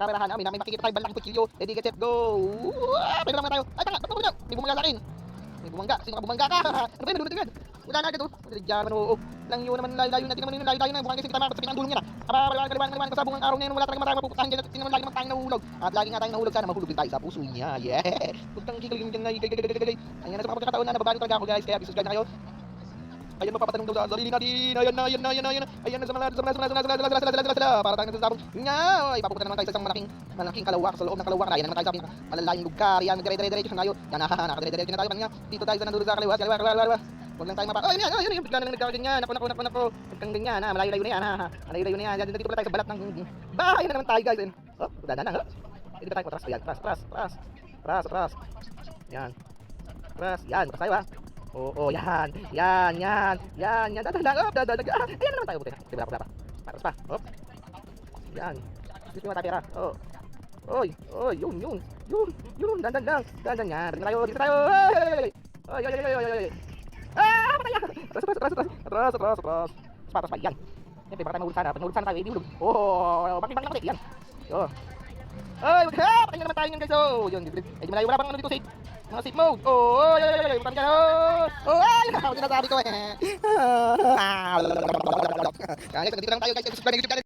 kamerahan. May makikita tayo bandang kutsilyo. Ready, get set, go. Pwede lang tayo. Ay, tanga, ba't mo may bumangga sa akin? May bumangga. Sino ka bumangga ka? Ano ba yun? Nadulat agad. Wala na agad, oh. Diyan, manoog. Lang yun naman, layo na. Di naman yun, layo na. Bukang kasi kita sa pinang dulong yan, Aba, kaliwan. Kasabong ang araw na yun. Wala talagang marami mapupuntahan dyan. At sino naman lagi tayong nahulog. At lagi nga tayong nahulog. Sana mahulog din tayo sa puso niya. Yeah. Huwag kang kikiligin dyan. Ayan na, sa mga pagkakataon na nababago talaga ako, guys. Kaya subscribe na kayo. Ayan, mapapatanong daw sa sarili natin. Ayan na. Ayan na, sila. Para tayong nagsasabong. Nga, ay, papupunta naman tayo sa isang malaking kalawak. Sa loob ng kalawak. Ayan naman tayo sa malalayong lugar. Ayan, dire-diretso na tayo. Yan, nakadire-diretso na tayo. Nga, dito tayo sa nanduro sa kaliwa. Huwag lang tayo mapa. Oh, yun. Bigla na lang nagkaganyan. Nako. Huwag kang ganyan, ha. Malayo-layo na yan, ha. Malayo-layo na yan. Dito pala tayo sa balat ng bahay na naman tayo, guys. Oh, dadan lang, ha. Dito tayo patras. Ayan, tras. Yan. Tras, yan. Patras tayo, ha. Oo, yan. Dadan lang. Oh, dadan. Ayan naman tayo, buti. Wala pa. Patras pa. Hop. Yan. Gusto nyo matapira. Oh. Oy, yun. Dadan lang. Yan. Dito tayo. Hey! Oy. Patay yan! Atras pa, yan. Siyempre, baka tayo mahulog sana. Pag mahulog sana tayo, hindi hulog. Bakit yan. Ay, patay na naman tayo yan, guys. Yun, ay, di malayo, wala pang ano dito, safe. Mga safe mode. Patay dyan. Sinasabi ko, eh. Guys, nandito lang tayo, guys. Subscribe na YouTube channel.